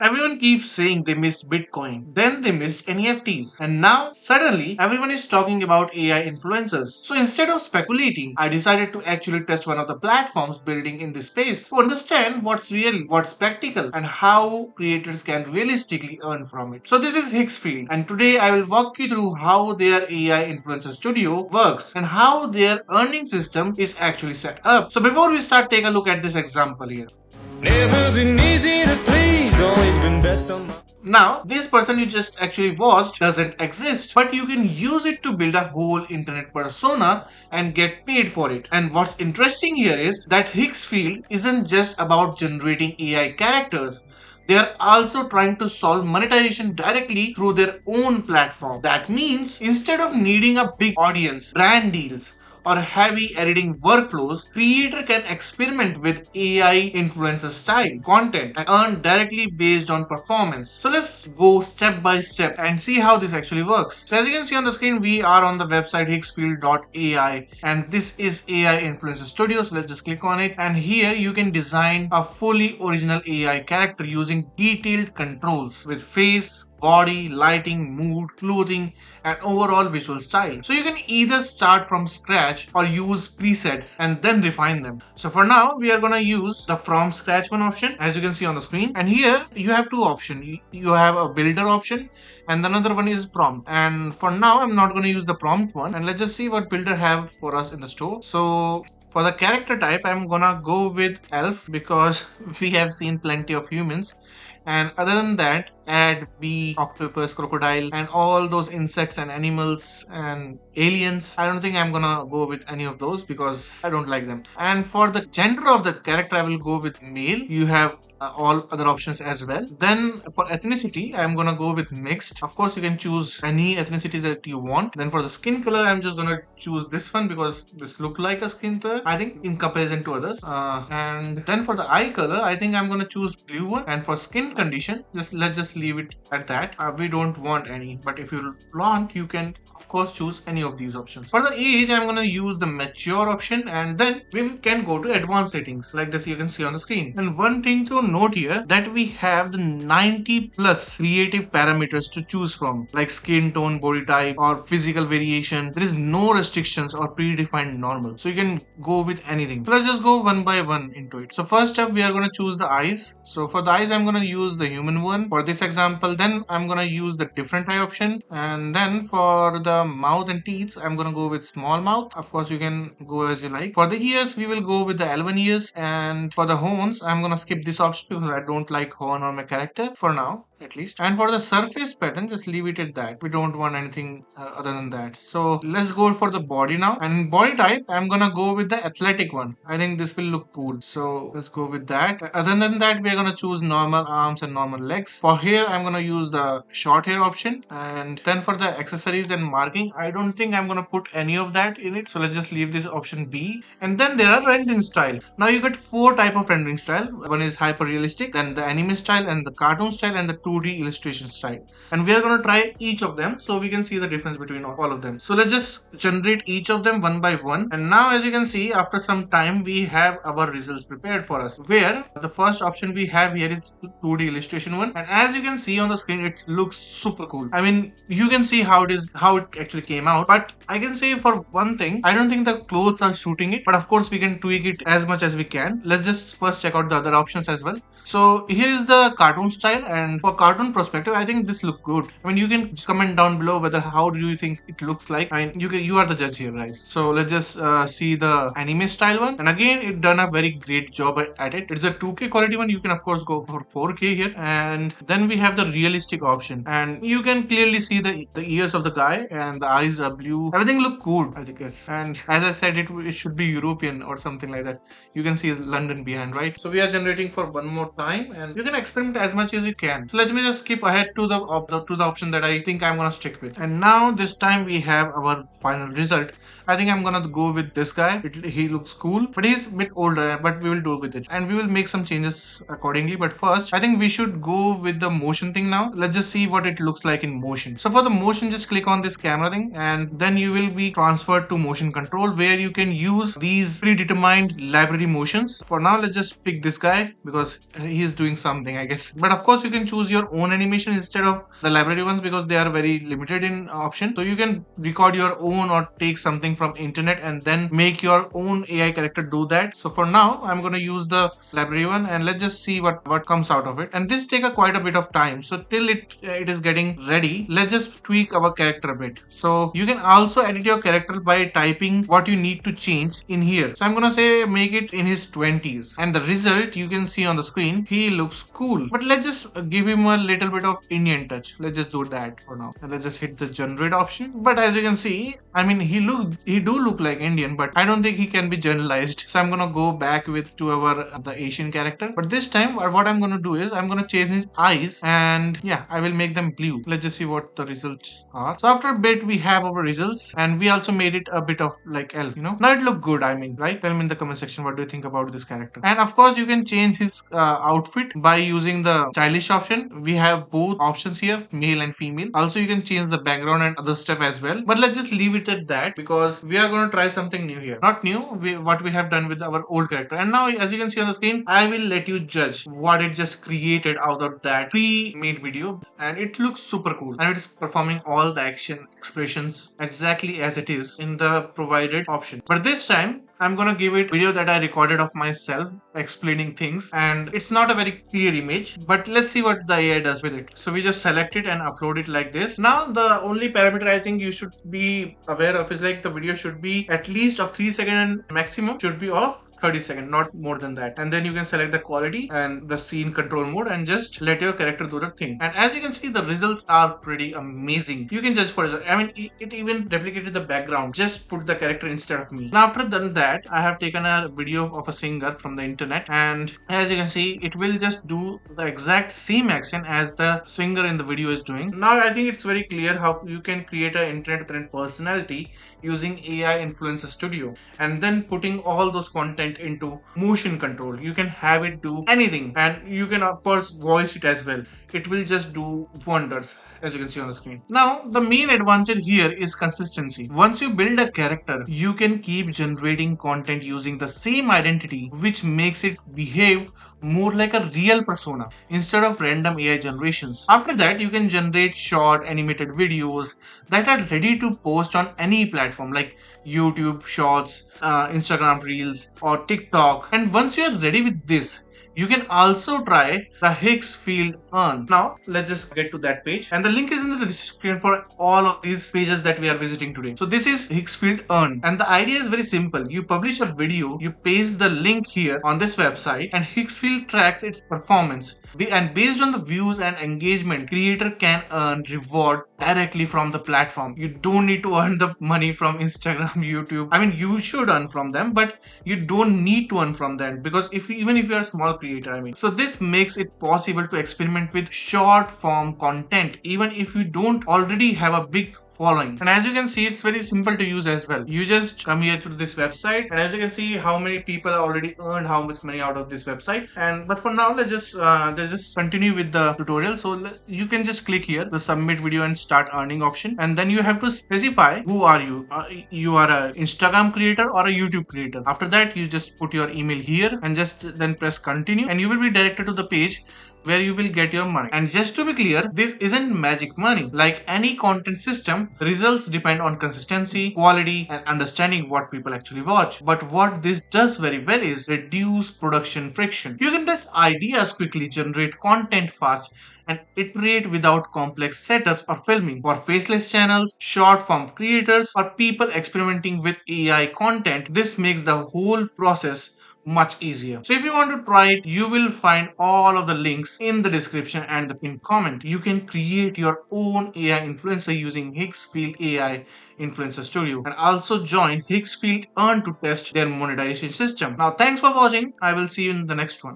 Everyone keeps saying they missed Bitcoin, then they missed NFTs, and now suddenly everyone is talking about AI influencers. So instead of speculating, I decided to actually test one of the platforms building in this space to understand what's real, what's practical, and how creators can realistically earn from it. So this is Higgsfield, and today I will walk you through how their AI influencer studio works and how their earning system is actually set up. So before we start, take a look at this example here. Never been easy to please, always been best on my... Now, this person you just actually watched doesn't exist, but you can use it to build a whole internet persona and get paid for it. And what's interesting here is that Higgsfield isn't just about generating AI characters. They are also trying to solve monetization directly through their own platform. That means instead of needing a big audience, brand deals, or heavy editing workflows, creator can experiment with AI influencer style content and earn directly based on performance. So let's go step by step and see how this actually works. So as you can see on the screen, we are on the website higgsfield.ai, and this is AI influencer studio. So let's just click on it, and here you can design a fully original AI character using detailed controls with face, body, lighting, mood, clothing, and overall visual style. So you can either start from scratch or use presets and then refine them. So for now, we are gonna use the from scratch one option, as you can see on the screen. And here you have two options. You have a builder option and another one is prompt. And for now, I'm not gonna use the prompt one. And let's just see what builder have for us in the store. So for the character type, I'm gonna go with elf because we have seen plenty of humans. And other than that, add bee, octopus, crocodile, and all those insects and animals and aliens. I don't think I'm gonna go with any of those because I don't like them. And for the gender of the character, I will go with male. You have all other options as well. Then for ethnicity, I'm gonna go with mixed. Of course, you can choose any ethnicity that you want. Then for the skin color, I'm just gonna choose this one because this look like a skin color, I think, in comparison to others. And then for the eye color, I think I'm gonna choose blue one. And for skin condition, let's just leave it at that. We don't want any, but if you want, you can of course choose any of these options. For the age, I'm gonna use the mature option, and then we can go to advanced settings like this you can see on the screen. And one thing to note here, that we have the 90 plus creative parameters to choose from, like skin tone, body type, or physical variation. There is no restrictions or predefined normal, so you can go with anything. So let's just go one by one into it. So first up, we are going to choose the eyes. So for the eyes, I'm going to use the human one for this example. Then I'm going to use the different eye option, and then for the mouth and teeth, I'm going to go with small mouth. Of course, you can go as you like. For the ears, we will go with the L1 ears, and for the horns, I'm going to skip this option because I don't like horn on my character for now, at least. And for the surface pattern, just leave it at that. We don't want anything other than that. So let's go for the body now. And body type, I'm gonna go with the athletic one. I think this will look cool, so let's go with that. Other than that, we're gonna choose normal arms and normal legs. For hair, I'm gonna use the short hair option. And then for the accessories and marking, I don't think I'm gonna put any of that in it, so let's just leave this option B. And then there are rendering style. Now you get four type of rendering style. One is hyper realistic, then the anime style, and the cartoon style, and the 2D illustration style. And we are going to try each of them so we can see the difference between all of them. So let's just generate each of them one by one. And now as you can see, after some time, we have our results prepared for us, where the first option we have here is 2D illustration one. And as you can see on the screen, it looks super cool. I mean, you can see how it actually came out. But I can say for one thing, I don't think the clothes are shooting it, but of course we can tweak it as much as we can. Let's just first check out the other options as well. So here is the cartoon style, and for cartoon perspective, I think this look good. I mean, you can comment down below whether how do you think it looks like. I mean, you are the judge here, guys. So let's just see the anime style one, and again, it done a very great job at it. It's a 2K quality one. You can of course go for 4K here, and then we have the realistic option, and you can clearly see the ears of the guy, and the eyes are blue. Everything look cool, I think. And as I said, it should be European or something like that. You can see London behind, right? So we are generating for one more time, and you can experiment as much as you can. So let me just skip ahead to the option that I think I'm gonna stick with. And now this time we have our final result. I think I'm gonna go with this guy. He looks cool, but he's a bit older, but we will do with it, and we will make some changes accordingly. But first, I think we should go with the motion thing now. Let's just see what it looks like in motion. So for the motion, just click on this camera thing, and then you will be transferred to motion control, where you can use these predetermined library motions. For now, let's just pick this guy because he is doing something, I guess. But of course, you can choose your own animation instead of the library ones because they are very limited in option. So you can record your own or take something from internet and then make your own AI character do that. So for now, I'm going to use the library one, and let's just see what comes out of it. And this take quite a bit of time. So till it is getting ready, let's just tweak our character a bit. So you can also edit your character by typing what you need to change in here. So I'm gonna say make it in his 20s, and the result you can see on the screen. He looks cool, but let's just give him a little bit of Indian touch. Let's just do that for now, and let's just hit the generate option. But as you can see, I mean, he do look like Indian, but I don't think he can be generalized. So I'm gonna go back to our the Asian character. But this time, what I'm gonna do is I'm gonna change his eyes, and yeah, I will make them blue. Let's just see what the results are. So after a bit, we have our results, and we also made it a bit of like elf. Now it look good. I mean, right? Tell me in the comment section what do you think about this character. And of course, you can change his outfit by using the stylish option. We have both options here, male and female. Also, you can change the background and other stuff as well. But let's just leave it at that because we are going to try something new here. Not new, what we have done with our old character. And now, as you can see on the screen, I will let you judge what it just created out of that pre-made video. And it looks super cool. And it is performing all the action expressions exactly as it is in the provided option. But this time, I'm gonna give it video that I recorded of myself explaining things, and it's not a very clear image, but let's see what the AI does with it. So we just select it and upload it like this. Now the only parameter I think you should be aware of is like the video should be at least of 3 seconds and maximum should be of 30 seconds, not more than that. And then you can select the quality and the scene control mode and just let your character do the thing. And as you can see, the results are pretty amazing. You can judge for it. I mean, it even replicated the background. Just put the character instead of me. Now after done that, I have taken a video of a singer from the internet, and as you can see, it will just do the exact same action as the singer in the video is doing. Now I think it's very clear how you can create an internet trend personality using AI Influencer Studio, and then putting all those content into motion control. You can have it do anything, and you can of course voice it as well. It will just do wonders, as you can see on the screen. Now the main advantage here is consistency. Once you build a character, you can keep generating content using the same identity, which makes it behave more like a real persona instead of random AI generations. After that, you can generate short animated videos that are ready to post on any platform like YouTube Shorts, Instagram Reels, or TikTok. And once you are ready with this, you can also try the Higgsfield Earn. Now, let's just get to that page. And the link is in the description for all of these pages that we are visiting today. So this is Higgsfield Earn. And the idea is very simple. You publish a video, you paste the link here on this website, and Higgsfield tracks its performance. And based on the views and engagement, creator can earn reward directly from the platform. You don't need to earn the money from Instagram, YouTube. I mean, you should earn from them, but you don't need to earn from them because even if you are a small creator, I mean. So this makes it possible to experiment with short form content, even if you don't already have a big following. And as you can see, it's very simple to use as well. You just come here to this website, and as you can see how many people already earned how much money out of this website. But for now, let's just continue with the tutorial. So you can just click here the submit video and start earning option, and then you have to specify who are you. You are a Instagram creator or a YouTube creator. After that, you just put your email here and just then press continue, and you will be directed to the page where you will get your money. And just to be clear, this isn't magic money. Like any content system, results depend on consistency, quality, and understanding what people actually watch. But what this does very well is reduce production friction. You can test ideas quickly, generate content fast, and iterate without complex setups or filming. For faceless channels, short form creators, or people experimenting with AI content, this makes the whole process much easier. So if you want to try it, you will find all of the links in the description and the pinned comment. You can create your own AI influencer using Higgsfield AI Influencer Studio, and also join Higgsfield Earn to test their monetization system. Now, thanks for watching. I will see you in the next one.